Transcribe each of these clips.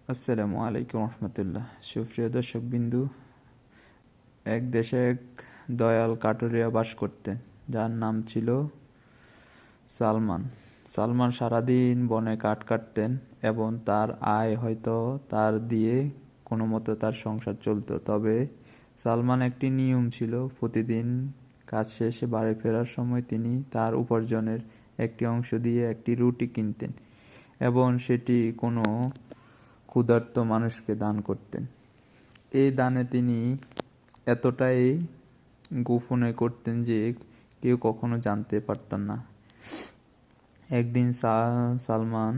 আসসালামু আলাইকুম রহমতুল্লাহ। সুপ্রিয় দর্শক বিন্দু, এক দেশে এক দয়াল কাঠুরিয়া বাস করতেন, যার নাম ছিল সালমান। সালমান সারাদিন বনে কাঠ কাটতেন এবং তার আয় হয়তো তার দিয়ে কোনো মতো তার সংসার চলতো। তবে সালমান একটি নিয়ম ছিল, প্রতিদিন কাজ শেষে বাড়ি ফেরার সময় তিনি তার উপার্জনের একটি অংশ দিয়ে একটি রুটি কিনতেন এবং সেটি কোনো ক্ষুধার্ত মানুষকে দান করতেন। এই দানে তিনি এতটাই গোপনে করতেন যে কেউ কখনো জানতে পারতেন না। একদিন সালমান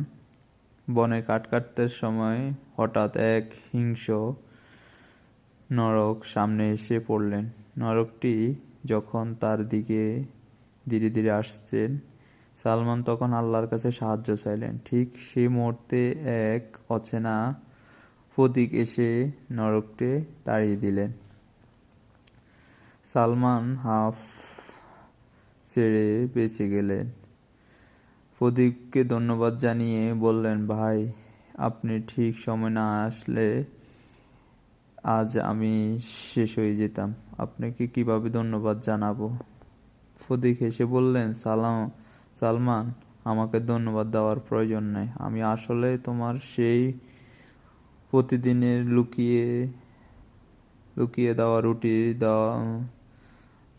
বনে কাঠ কাটতে সময় হঠাৎ এক হিংস্র নরক সামনে এসে পড়লেন। নরকটি যখন তার দিকে ধীরে ধীরে আসছেন, সালমান তখন আল্লাহর কাছে সাহায্য চাইলেন। ঠিক সেই মুহূর্তে এক অচেনা প্রতীক এসে নরককে তাড়িয়ে দিলেন। সালমান হাঁফ ছেড়ে বেঁচে গেলেন। প্রদীপকে ধন্যবাদ জানিয়ে বললেন, ভাই, আপনি ঠিক সময় না আসলে আজ আমি শেষ হয়ে যেতাম। আপনাকে কিভাবে ধন্যবাদ জানাবো? প্রদীপ হেসে বললেন, সালমান, আমাকে ধন্যবাদ দেওয়ার প্রয়োজন নেই। আমি আসলে তোমার সেই প্রতিদিনের লুকিয়ে দেওয়া রুটি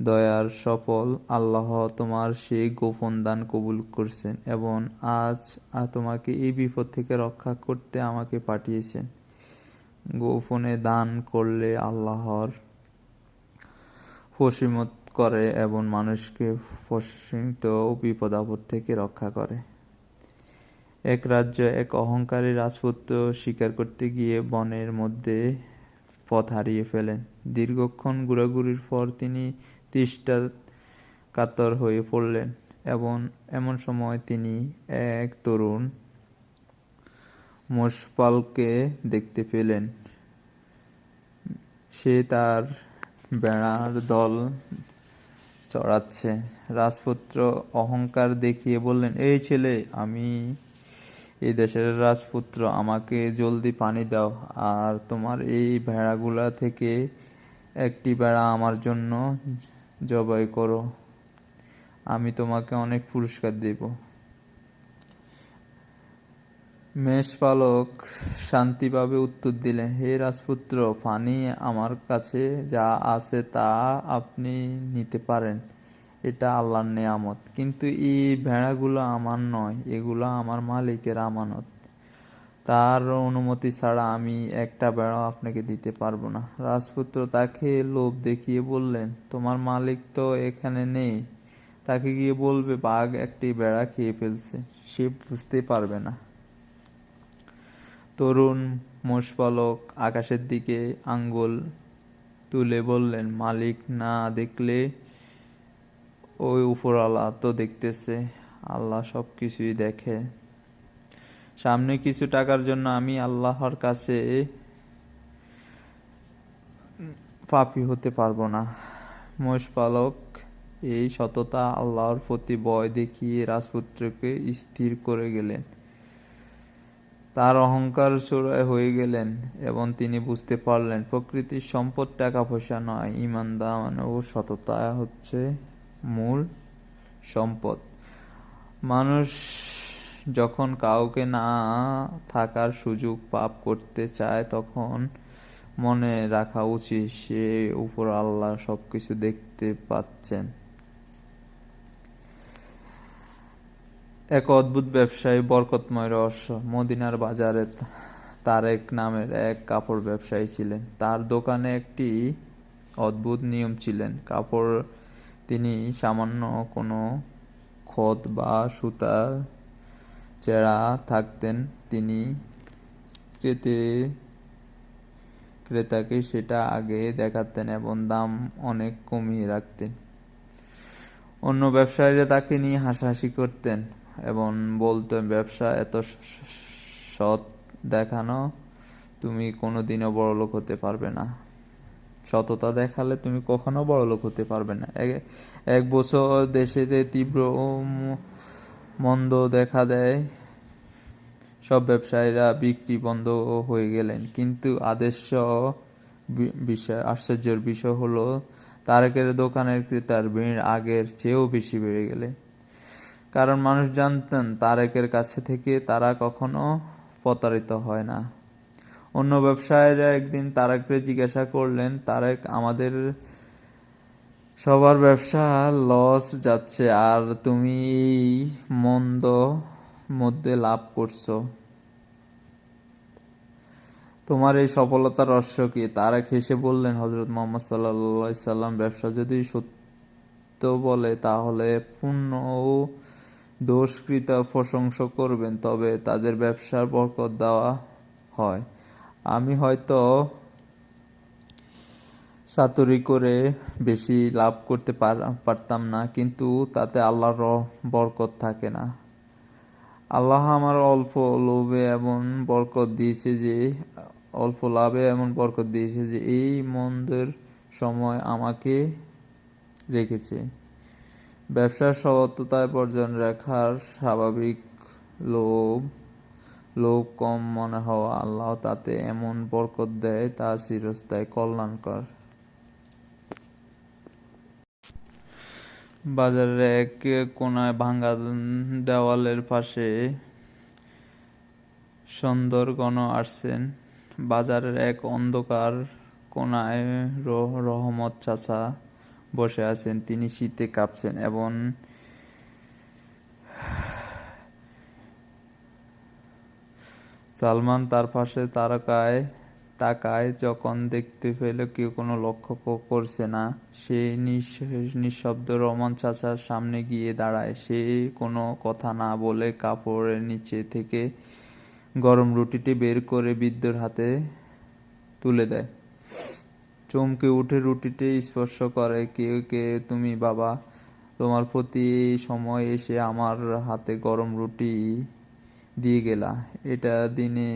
দয়ার সফল। আল্লাহ তোমার সেই গোপন দান কবুল করছেন এবং আজ তোমাকে এই বিপদ থেকে রক্ষা করতে আমাকে পাঠিয়েছেন। গোপনে দান করলে আল্লাহর ফসিমত করে এবং মানুষকে ফসিত বিপদ আপদ থেকে রক্ষা করে। এক রাজ্যে এক অহংকারী রাজপুত্র শিকার করতে গিয়ে বনের মধ্যে পথ হারিয়ে ফেলেন। দীর্ঘক্ষণ ঘোরাঘুরির পর তিনি তৃষ্ণা কাতর হয়ে পড়লেন এবং এমন সময় তিনি এক তরুণ মোষপালকে দেখতে পেলেন। সে তার ভেড়ার দল চড়াচ্ছে। রাজপুত্র অহংকার দেখিয়ে বললেন, এই ছেলে, আমি এই দেশের রাজপুত্র, আমাকে জলদি পানি দাও আর তোমার এই ভেড়াগুলা থেকে একটি ভেড়া আমার জন্য জবাই করো, আমি তোমাকে অনেক পুরস্কার দেব। মেষপালক শান্তিভাবে উত্তর দিলেন, হে রাজপুত্র, পানি আমার কাছে যা আছে তা আপনি নিতে পারেন, এটা আল্লাহর নেয়ামত, কিন্তু এই ভেড়াগুলো আমার নয়, এগুলো আমার মালিকের আমানত। তার অনুমতি ছাড়া আমি একটা ভেড়াও আপনাকে দিতে পারবো না। রাজপুত্র তাকে লোভ দেখিয়ে বললেন, তোমার মালিক তো এখানে নেই, তাকে গিয়ে বলবে বাঘ একটি ভেড়া খেয়ে ফেলছে, সে বুঝতে পারবে না। তরুণ মোষপালক আকাশের দিকে আঙ্গুল তুলে বললেন, মালিক না দেখলে ওই উপরওয়ালা তো দেখতেছে, আল্লাহ সব কিছুই দেখে। সামনে কিছু টাকার জন্য আমি আল্লাহর কাছে পাপী হতে পারবো না। মোষপালক এই সততা আল্লাহর প্রতি ভয় দেখিয়ে রাজপুত্রকে স্থির করে গেলেন। তার অহংকার চূড়ায় হয়ে গেলেন এবং তিনি বুঝতে পারলেন, প্রকৃতির সম্পদ টাকা পয়সা নয়, ঈমান ও সততা হচ্ছে মূল সম্পদ। মানুষ যখন কাউকে না থাকার সুযোগ পাপ করতে চায়, তখন মনে রাখা উচিত সে উপর আল্লাহ সবকিছু দেখতে পাচ্ছেন। এক অদ্ভুত ব্যবসায়ী বরকতময় রহস্য। মদিনার বাজারে তারেক নামের এক কাপড় ব্যবসায়ী ছিলেন। তার দোকানে একটি অদ্ভুত নিয়ম ছিলেন। কাপড় তিনি সামান্য কোনো খদ বা সুতা ছেঁড়া থাকতেন, তিনি ক্রেতাকে সেটা আগে দেখাতেন এবং দাম অনেক কমিয়ে রাখতেন। অন্য ব্যবসায়ীরা তাকে নিয়ে হাসাহাসি করতেন এবং বলতেন, ব্যবসা এত সৎ দেখানো, তুমি কোনোদিনও বড়লোক হতে পারবে না। সততা দেখালে তুমি কখনো বড়লোক হতে পারবে না। এক বছর দেশে তীব্র মন্দ দেখা দেয়। সব ব্যবসায়ীরা বিক্রি বন্ধ হয়ে গেলেন। কিন্তু আশ্চর্যের বিষয় হলো তারেকের দোকানের ক্রেতার ভিড় আগের চেয়েও বেশি বেড়ে গেলে। কারণ মানুষ জানতেন তারেকের কাছে থেকে তারা কখনো প্রতারিত হয় না। অন্য ব্যবসায়ীরা একদিন তারেককে জিজ্ঞাসা করলেন, তারেক, আমাদের সবার ব্যবসা লস যাচ্ছে আর তুমি এই মন্দ মধ্যে লাভ করছো, তোমার এই সফলতার রহস্য কি? তারেক হেসে বললেন, হযরত মুহাম্মদ সাল্লাল্লাহু আলাইহি সাল্লাম, ব্যবসা যদি সত্য বলে তাহলে পূর্ণ ও দোষকৃত প্রশংসা করবেন, তবে তাদের ব্যবসার বরকত দেওয়া হয়। আমি হয়তো চাতুরি করে বেশি লাভ করতে পারতাম না, কিন্তু তাতে আল্লাহর বরকত থাকে না। আল্লাহ আমার অল্প লাভে এমন বরকত দিয়েছে যে এই মন্দের সময় আমাকে রেখেছে। ব্যবসার সততায় বর্জন রাখার স্বাভাবিক লোভ কম মনে হওয়া, আল্লাহ তাতে এমন বরকত দেয় তা চিরস্থায়ী কল্যাণকর। বাজারের এক কোনায় ভাঙা দেওয়ালের পাশে সন্দরগণ আসছেন। বাজারের এক অন্ধকার কোনায় রহমত চাচা বসে আছেন। তিনি শীতে কাঁপছেন এবং সালমান তার পাশে তাকায়। যখন দেখতে পেল কেউ কোনো লক্ষ্য করছে না, সে নিঃশব্দ রহমান চাচার সামনে গিয়ে দাঁড়ায়। সে কোনো কথা না বলে কাপড়ের নিচে থেকে গরম রুটিটি বের করে বৃদ্ধর হাতে তুলে দেয়। চমকে উঠে রুটিটি স্পর্শ করে। কে তুমি বাবা? তোমার প্রতি এই সময় এসে আমার হাতে গরম রুটি দিয়ে গেলা, এটা দিনে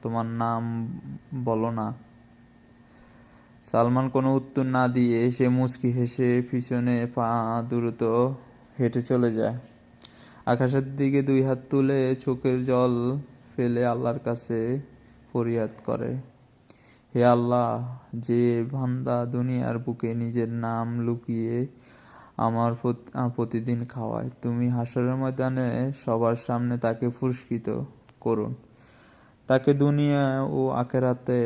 তোমার নাম বলো না। সালমান কোনো উত্তর না দিয়ে সে মুচকি হেসে পিছনে পা দ্রুত হেঁটে চলে যায়। আকাশের দিকে দুই হাত তুলে চোখের জল ফেলে আল্লাহর কাছে ফরিয়াদ করে, হে আল্লাহ, যে বান্দা দুনিয়ার বুকে নিজের নাম লুকিয়ে আমার প্রতিদিন খাওয়ায়, তুমি হাসরের ময়দানে সবার সামনে তাকে পুরস্কৃত করুন। তাকে দুনিয়া ও আখিরাতে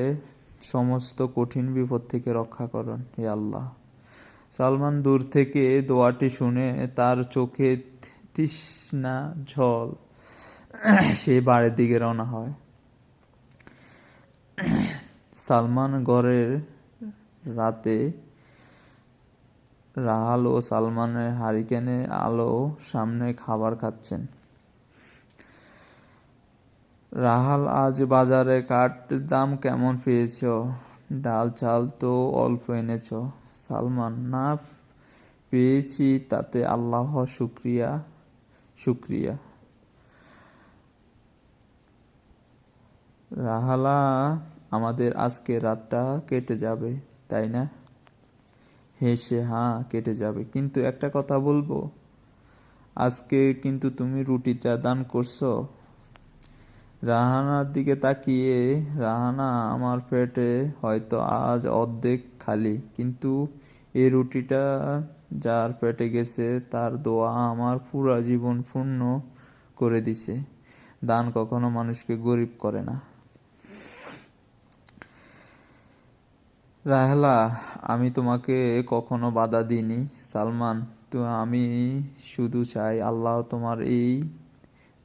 সমস্ত কঠিন বিপদ থেকে রক্ষা করুন, হে আল্লাহ। সালমান দূর থেকে দোয়াটি শুনে তার চোখে তৃষ্ণা ঝল। সে বাড়ির দিকে রওনা হয়। সালমান ঘরের রাতে রাহাল ও সালমানের হারিকেনে আলো সামনে খাবার খাচ্ছেন। রাহাল, আজ বাজারে কাঠ দাম কেমন পেয়েছ? ডাল চাল তো অল্প এনেছ। সালমান, না, পেয়েছি তাতে আল্লাহ শুক্রিয়া। রাহালা, আমাদের আজকে রাতটা কেটে যাবে, তাই না? হ্যাঁ, কেটে যাবে, কিন্তু একটা কথা বলবো, আজকে কিন্তু তুমি রুটিটা দান করছো। রাহানার দিকে তাকিয়ে, রাহানা, আমার পেটে হয়তো আজ অর্ধেক খালি, কিন্তু এই রুটিটা যার পেটে গেছে তার দোয়া আমার পুরা জীবন পূর্ণ করে দিছে। দান কখনো মানুষকে গরিব করে না। রাহেলা, আমি তোমাকে কখনো বাধা দিইনি। সালমান, আমি শুধু চাই আল্লাহ তোমার এই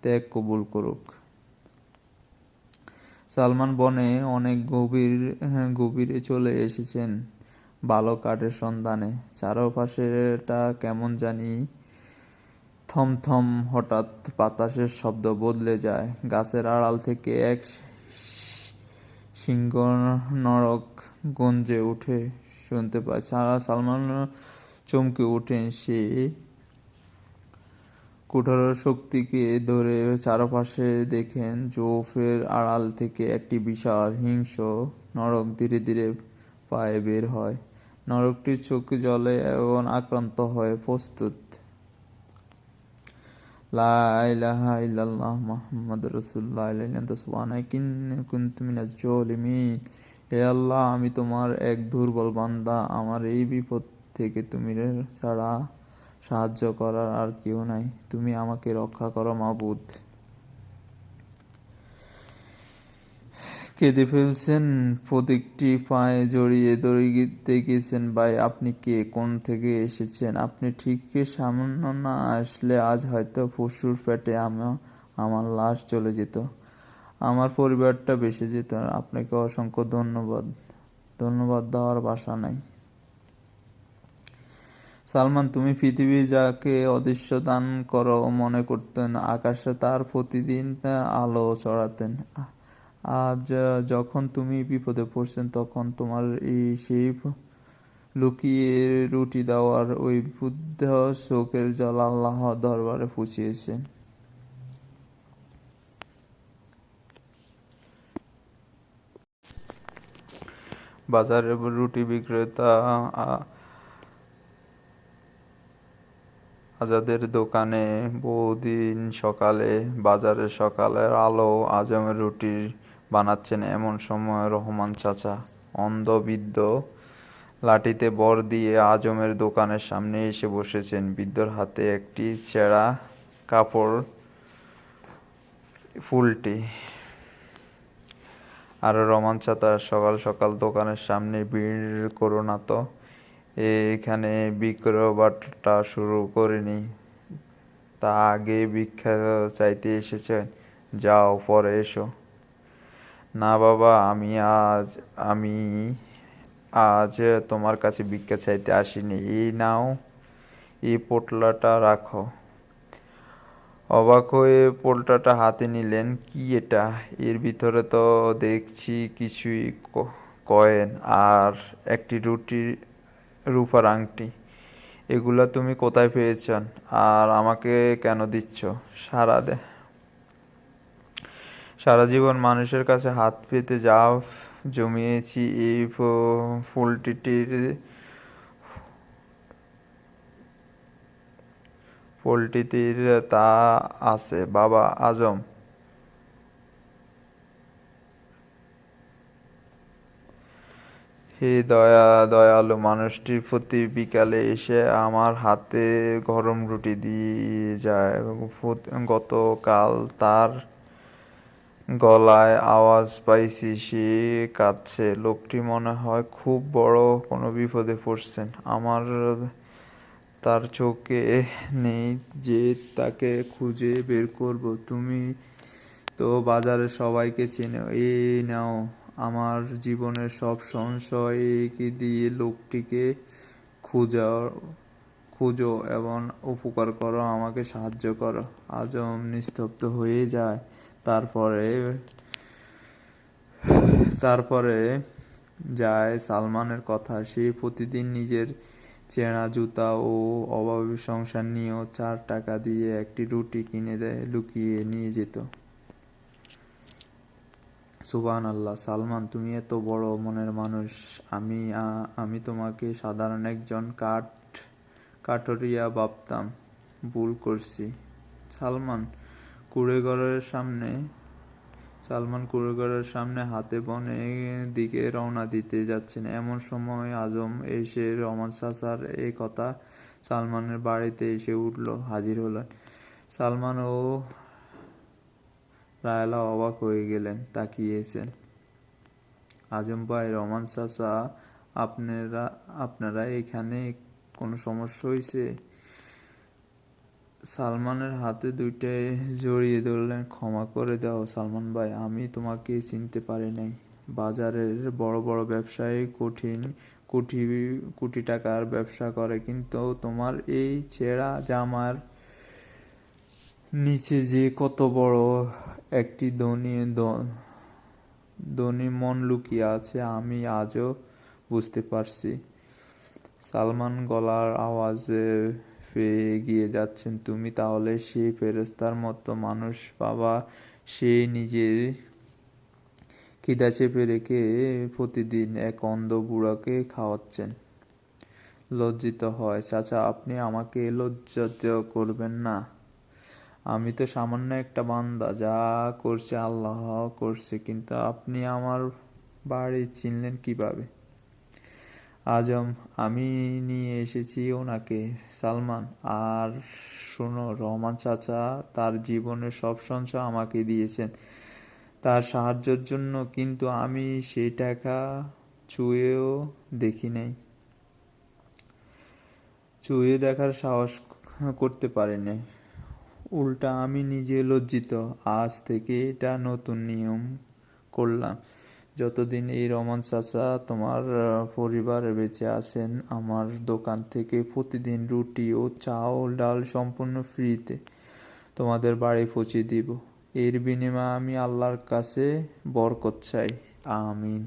ত্যাগ কবুল করুক। সালমান বনে অনেক গভীরে চলে এসেছেন ভালো কাঠের সন্ধানে। চারপাশেটা কেমন জানি থমথম। হঠাৎ বাতাসের শব্দ বদলে যায়। গাছের আড়াল থেকে এক সিংহ নরক গঞ্জে উঠে শুনতে পায়। সালমান চমকে ওঠেন। সে কঠোর শক্তিকে ধরে চারপাশে দেখেন জোফের আড়াল থেকে একটি বিশাল হিংস্র নরক ধীরে ধীরে পায়ে বের হয়। নরকটির চোখ জ্বলে এবং আক্রান্ত হয়ে প্রস্তুত। লা ইলাহা ইল্লাল্লাহ মুহাম্মাদুর রাসূলুল্লাহ লা ইলাহা ইল্লাল্লাহ সুবহানাকা ইন্নী কুনতু মিনাজ জালিমিন। হে আল্লাহ, আমি তোমার এক দুর্বল বান্দা, আমার এই বিপদ থেকে তুমি ছাড়া সাহায্য করার আর কেউ নাই, তুমি আমাকে রক্ষা করো মাবুদ। কেঁদে ফেলছেন, প্রতীকটি পায়ে জড়িয়ে দৌড়িতে গেছেন। ভাই, আপনি কে? কোন থেকে এসেছেন? আপনি ঠিক সামান্য না আসলে আজ হয়তো পশুর পেটে আমার লাশ চলে যেত, আমার পরিবারটা বেঁচে যেত। আপনাকে অসংখ্য ধন্যবাদ। ধন্যবাদ দেওয়ার ভাষা নাই। সালমান, তুমি পৃথিবী যাকে অদৃশ্য দান করো মনে করতেন, আকাশে তার প্রতিদিন আলো ছড়াতেন। আজ যখন তুমি বিপদে পড়ছেন, তখন তোমার সেই লুকিয়ে রুটি দেওয়ার ওই বুদ্ধ চোখের জল আল্লাহ দরবারে পৌঁছিয়েছেন। বাজারে রুটি বিক্রেতা আজাদের দোকানে বহুদিন সকালে বাজারের সকালের আলো আজমের রুটি বানাচ্ছেন। এমন সময় রহমান চাচা অন্ধ লাঠিতে বর দিয়ে আজমের দোকানের সামনে এসে বসেছেন। বৃদ্ধর হাতে একটি ছেঁড়া কাপড় ফুলটি। আর রহমান চাচা, সকাল সকাল দোকানের সামনে ভিড় করো না তো, এখানে বিক্রয়বাটা শুরু করিনি, তা আগে ভিক্ষা চাইতে এসেছেন? যাও, পরে এসো। না বাবা, আমি আজ তোমার কাছে ভিক্ষা চাইতে আসিনি। এই নাও, এই পোটলাটা রাখো। অবাক হয়ে পোটলাটা হাতে নিলেন। কি এটা? এর ভিতরে তো দেখছি কিছুই কয়েন আর একটি রূপার আংটি। এগুলা তুমি কোথায় পেয়েছেন? আর আমাকে কেন দিচ্ছ? সারা জীবন মানুষের কাছে হাত পেতে যা জমিয়েছি, এই পোলট্রিটির তা আছে বাবা আজম। হে দয়ালু মানুষটির প্রতি বিকালে এসে আমার হাতে গরম রুটি দিয়ে যায়। গতকাল তার গলায় আওয়াজ পাইছি, সে কাঁদছে। লোকটি মনে হয় খুব বড় কোনো বিপদে পড়ছেন। আমার তার চোখে নেই যে তাকে খুঁজে বের করব। তুমি তো বাজারে সবাইকে চেনো। এই নাও, আমার জীবনের সব সংশয় দিয়ে লোকটিকে খুঁজো এবং উপকার করো, আমাকে সাহায্য করো। আজম নিস্তব্ধ হয়ে যায়। তারপরে যায় সালমানের কথা। সে প্রতিদিন নিজের ছেঁড়া জুতা ও অভাবী সংসার নিয়েও 4 টাকা দিয়ে একটি রুটি কিনে লুকিয়ে নিয়ে যেত। সুবহানাল্লাহ। সালমান, তুমি এত বড় মনের মানুষ। আমি তোমাকে সাধারণ একজন কাঠুরিয়া ভাবতাম। ভুল করছি। সালমান কুঁড়েঘরের সামনে হাতে বনের দিকে রওনা দিতে যাচ্ছেন। এমন সময় আজম এসে রহমান চাচার এই কথা সালমানের বাড়িতে এসে হাজির হলেন। সালমান ও রায়লা অবাক হয়ে গেলেন, তাকিয়েছেন। আজম ভাই, রহমান চাচা, আপনারা এখানে? কোনো সমস্যা হয়েছে? সালমানের হাতে দুইটাই জড়িয়ে ধরলেন। ক্ষমা করে দাও সালমান ভাই, আমি তোমাকে চিনতে পারি নাই। বাজারের বড় বড় ব্যবসায়ী কোটি টাকার ব্যবসা করে, কিন্তু তোমার এই ছেঁড়া জামার নিচে যে কত বড় একটি ধনী মন লুকিয়ে আছে, আমি আজও বুঝতে পারছি। সালমান গলার আওয়াজে পেয়ে এগিয়ে যাচ্ছেন। তুমি তাহলে সেই ফেরেশতার মতো মানুষ বাবা, সে নিজের খিদা চেপে রেখে প্রতিদিন এক অন্ধ বুড়াকে খাওয়াচ্ছেন। লজ্জিত হয় চাচা, আপনি আমাকে লজ্জিত করবেন না। আমি তো সামান্য একটা বান্দা, যা করছে আল্লাহ করছে, কিন্তু আপনি আমার বাড়ি চিনলেন কিভাবে? আজম, আমি নিয়ে এসেছি ওনাকে, সালমান। আর শোনো রহমান চাচা তার জীবনের সব সঞ্চয় আমাকে দিয়েছেন তার সাহায্যের জন্য, কিন্তু আমি সেই টাকা ছুঁয়েও দেখি নাই, ছুঁয়ে দেখার সাহস করতে পারিনি। উল্টা আমি নিজে লজ্জিত। আজ থেকে এটা নতুন নিয়ম করলাম, যতদিন এই রহমান চাচা তোমার পরিবারে বেঁচে আছেন, আমার দোকান থেকে প্রতিদিন রুটি ও চাল ডাল সম্পূর্ণ ফ্রিতে তোমাদের বাড়ি পৌঁছে দিব। এর বিনিময়ে আমি আল্লাহর কাছে বরকত চাই। আমিন।